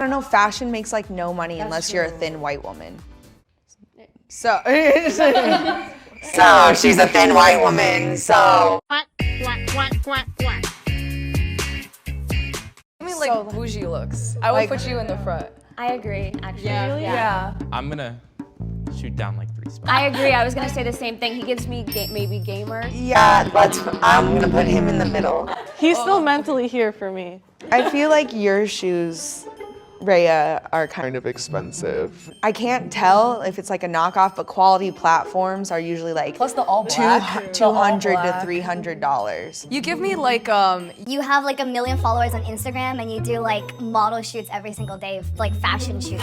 I don't know, fashion makes like no money unless you're a thin white woman. So, so she's a thin white woman, so. Quack, quack, quack, quack. I mean, like bougie looks. I would put you in the front. I agree, actually. Yeah. I'm gonna shoot down like 3 spots. I agree. I was gonna say the same thing. He gives me maybe gamer. Yeah, I'm gonna put him in the middle. He's still mentally here for me. I feel like your shoes, Rhea, are kind of, expensive. I can't tell if it's like a knockoff, but quality platforms are usually like Plus the all black. $200 to $300. You give me like You have like 1 million followers on Instagram and you do like model shoots every single day, like fashion shoots.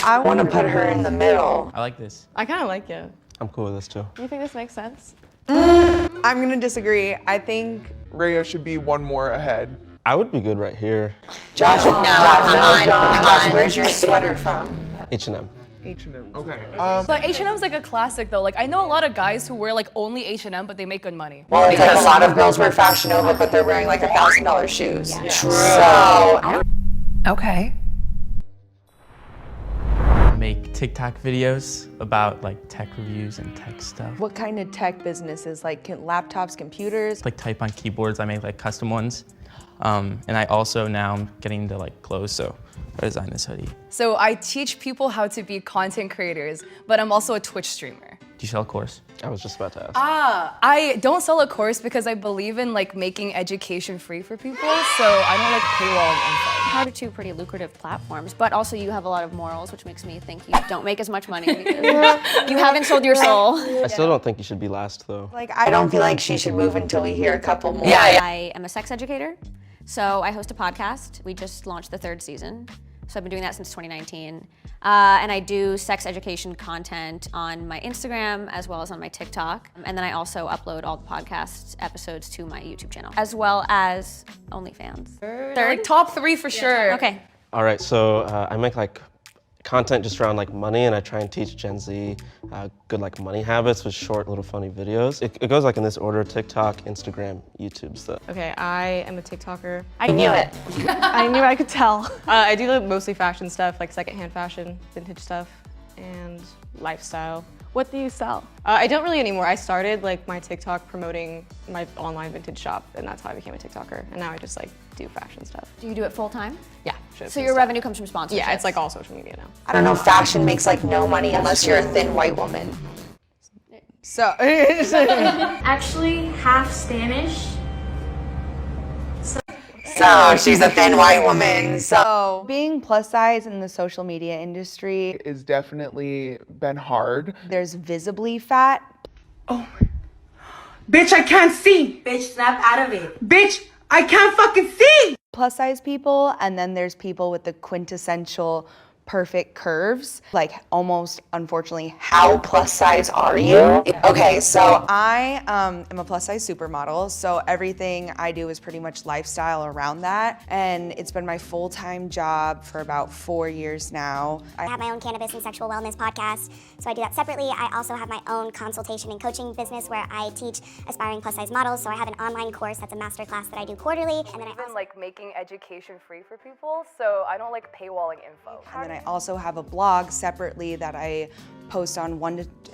I want to put her in the middle. I like this. I kind of like it. I'm cool with this too. You think this makes sense? I'm gonna disagree. I think Rhea should be one more ahead. I would be good right here. Josh, Josh, where's your sweater from? H&M. H&M. Okay. but H&M's like a classic though. Like I know a lot of guys who wear like only H&M, but they make good money. Well, because a lot of girls wear Fashion Nova, but they're wearing like $1,000 shoes. Yeah. So, okay. Make TikTok videos about like tech reviews and tech stuff. What kind of tech businesses? Like laptops, computers? Like type on keyboards, I make like custom ones. And I also now I'm getting into like clothes, so I designed this hoodie. So I teach people how to be content creators, but I'm also a Twitch streamer. Do you sell a course? I was just about to ask. I don't sell a course because I believe in like making education free for people, so I don't like paywall info. How to 2 pretty lucrative platforms, but also you have a lot of morals, which makes me think you don't make as much money because you haven't sold your soul. I still don't think you should be last though. Like, I don't feel like she should move until we hear a couple more. I am a sex educator, so I host a podcast. We just launched the 3rd season, so I've been doing that since 2019. And I do sex education content on my Instagram as well as on my TikTok. And then I also upload all the podcast episodes to my YouTube channel, as well as OnlyFans. Like top 3 for sure. Okay. All right, so I make like content just around like money, and I try and teach Gen Z good like money habits with short little funny videos. It goes like in this order: TikTok, Instagram, YouTube stuff. Okay, I am a TikToker. I knew it. I knew I could tell. I do mostly fashion stuff, like secondhand fashion, vintage stuff, and lifestyle. What do you sell? I don't really anymore. I started like my TikTok promoting my online vintage shop, and that's how I became a TikToker. And now I just like do fashion stuff. Do you do it full time? Yeah. So your revenue comes from sponsorships? Yeah, it's like all social media now. I don't know, fashion makes like no money unless you're a thin white woman. So, Actually, half Spanish. so she's a thin white woman. So, being plus size in the social media industry, It's definitely been hard. there's visibly fat. Bitch, I can't see. Bitch, snap out of it. Bitch, I can't fucking see. Plus size people, and then there's people with the quintessential perfect curves. Like, almost, unfortunately, how plus size are you? Okay, so I am a plus size supermodel, so everything I do is pretty much lifestyle around that, and it's been my full-time job for about 4 years now. I have my own cannabis and sexual wellness podcast, so I do that separately. I also have my own consultation and coaching business where I teach aspiring plus size models. So I have an online course that's a master class that I do quarterly, and then I also Like making education free for people, so I don't like paywalling info. And then I also have a blog separately that I post on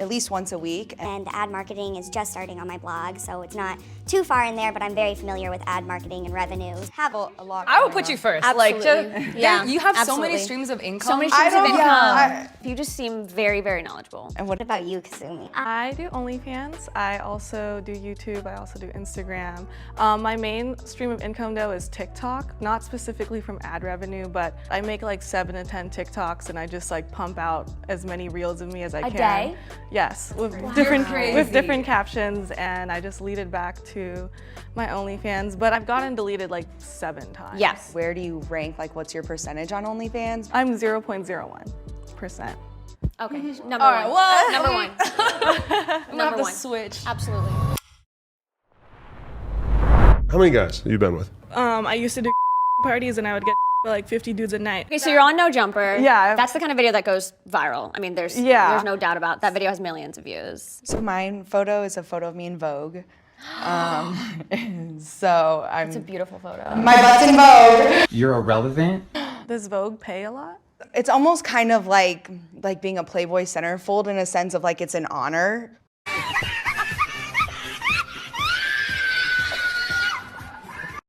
at least once a week. and the ad marketing is just starting on my blog, so it's not too far in there, but I'm very familiar with ad marketing and revenue. Have a lot. I would put you first. Like, Absolutely. just, Yeah, you have so absolutely. many streams of income. So many streams of don't- income. yeah, You just seem very, very knowledgeable. And what What about you, Kasumi? I do OnlyFans. I also do YouTube. I also do Instagram. My main stream of income though is TikTok, not specifically from ad revenue, but I make like 7 to 10 TikToks and I just like pump out as many reels of me as I can. day? Yes, with crazy. with different captions, and I just lead it back to my OnlyFans. But I've gotten deleted like 7 times. Yes. Where do you rank? Like, what's your percentage on OnlyFans? I'm 0.01%. Okay. Number All right, one. well, Number one. I'm gonna have to one. switch. Absolutely. How many guys have you been with? I used to do parties and I would get like 50 dudes a night. Okay, so you're on No Jumper. Yeah. That's the kind of video that goes viral. I mean, there's Yeah. there's no doubt about that video has millions of views. So my photo is a photo of me in Vogue. So I'm. It's a beautiful photo. My butt's in Vogue. You're irrelevant? Does Vogue pay a lot? It's almost kind of like being a Playboy centerfold in a sense of like it's an honor.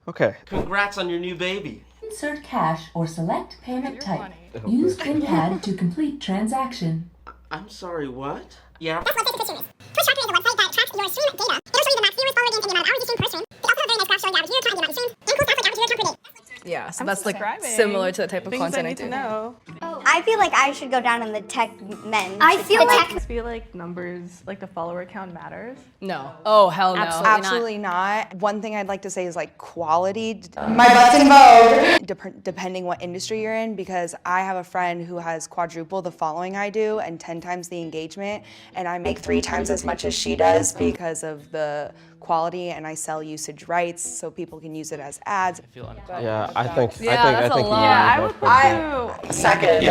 Okay. Congrats on your new baby. Insert cash or select payment type. Use PIN pad to complete transaction. I'm sorry, what? Yeah. That's what Twitch Tracker is. Twitch Tracker is a website that tracks your stream data. It'll show you the max viewers, follower gains, and the amount of hours you stream per stream. They also have very nice graphs showing the average viewer count and the amount you stream, and cool stuff like average viewer count per day. Yeah, so that's like similar to the type of Things content I need to know. I feel like I should go down on the tech men. I feel like numbers, like the follower count matters. No. Oh, hell no. Absolutely not. One thing I'd like to say is like quality. My butt's in Vogue. Depending what industry you're in, because I have a friend who has quadruple the following I do and 10 times the engagement, and I make 3 times as much as she does because of the quality, and I sell usage rights so people can use it as ads. Yeah, I think that's I think a lot. you need both. Second.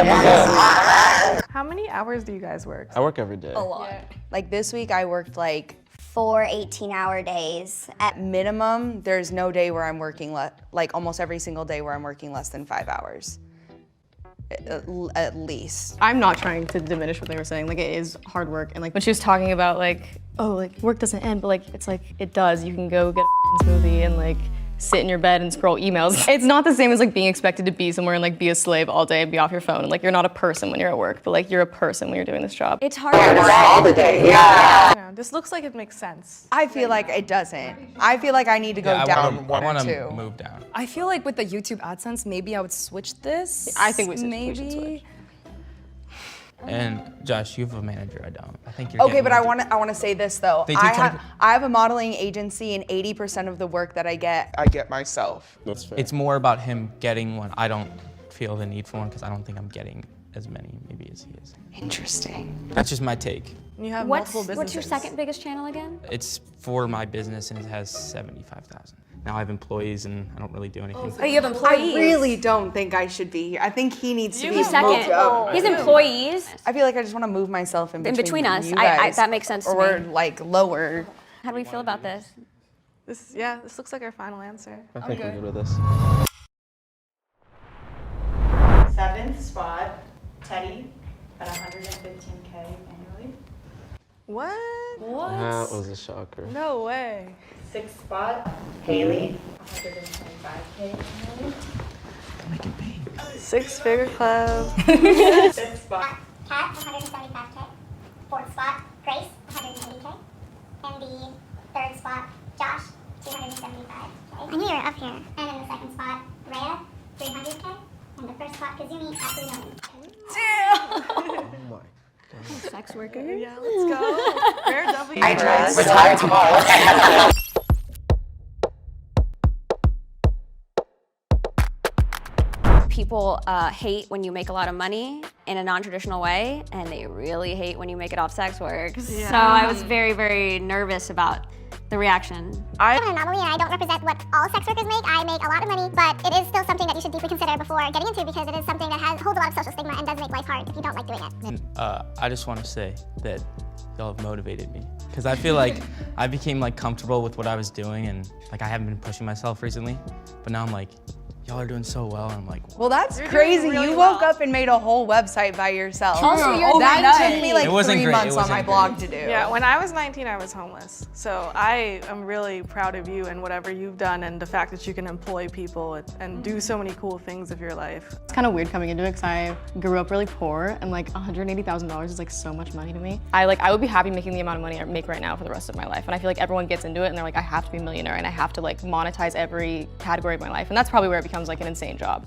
How many hours do you guys work? I work every day. A lot. Like this week I worked like 4 18-hour days. at minimum. There's no day where I'm working like almost every single day where I'm working less than 5 hours. At least. I'm not trying to diminish what they were saying. Like, it is hard work. And like when she was talking about like, oh, like work doesn't end, but like it's like it does. You can go get a smoothie and like sit in your bed and scroll emails. It's not the same as like being expected to be somewhere and like be a slave all day and be off your phone. And like you're not a person when you're at work, but like you're a person when you're doing this job. It's hard all the day. Yeah. This looks like it makes sense. I feel like it doesn't. I feel like I need to go down I want or to two. move down. I feel like with the YouTube AdSense, maybe I would switch this. I think we should maybe. switch. And Josh, you have a manager. I don't. I think you're. Okay, getting but I moved want to say this though. They I take have a modeling agency, and 80% of the work that I get, I get myself. That's fair. It's more about him getting one. I don't feel the need for one because I don't think I'm getting as many maybe as he is. Interesting. That's just my take. You have What's multiple businesses. your second biggest channel again? It's for my business and it has 75,000. Now I have employees and I don't really do anything. Oh, you have employees. I really don't think I should be here. I think he needs to be He's second. moved up. He's employees. I feel like I just want to move myself in between us. you I guys, that makes sense to or me. like lower. How do we feel about this? This looks like our final answer. I think we're good with this. 7th spot, Teddy, at 115K annually. What? That was a shocker. No way. 6th spot, Haley, 125K annually. Making pain. 6-figure club. 5th spot, Kat, 175K. 4th spot, Grace, 180K. And the 3rd spot, Josh, 275K. I knew you were up here. And in the 2nd spot, Rhea, 300K. And the 1st spot, Kazumi, at 3 million. Oh my. Sex worker. Yeah, let's go. Rare W. I dress. Retire tomorrow. People hate when you make a lot of money in a non-traditional way, and they really hate when you make it off sex work. Yeah. So I was very, very nervous about the reaction. I'm an anomaly and I don't represent what all sex workers make. I make a lot of money, but it is still something that you should deeply consider before getting into because it is something that holds a lot of social stigma and does make life hard if you don't like doing it. I just want to say that y'all have motivated me because I feel like I became like comfortable with what I was doing and like I haven't been pushing myself recently, but now I'm like, y'all are doing so well, and I'm like, Well, that's You're crazy. doing really You woke well. up and made a whole website by yourself. Also, you're that took me like It wasn't 3 great. months It on my wasn't blog great. to do. Yeah, when I was 19, I was homeless. So I am really proud of you and whatever you've done and the fact that you can employ people and do so many cool things with your life. It's kind of weird coming into it because I grew up really poor and like $180,000 is like so much money to me. I would be happy making the amount of money I make right now for the rest of my life. And I feel like everyone gets into it and they're like, I have to be a millionaire and I have to like monetize every category of my life. And that's probably where it becomes like an insane job.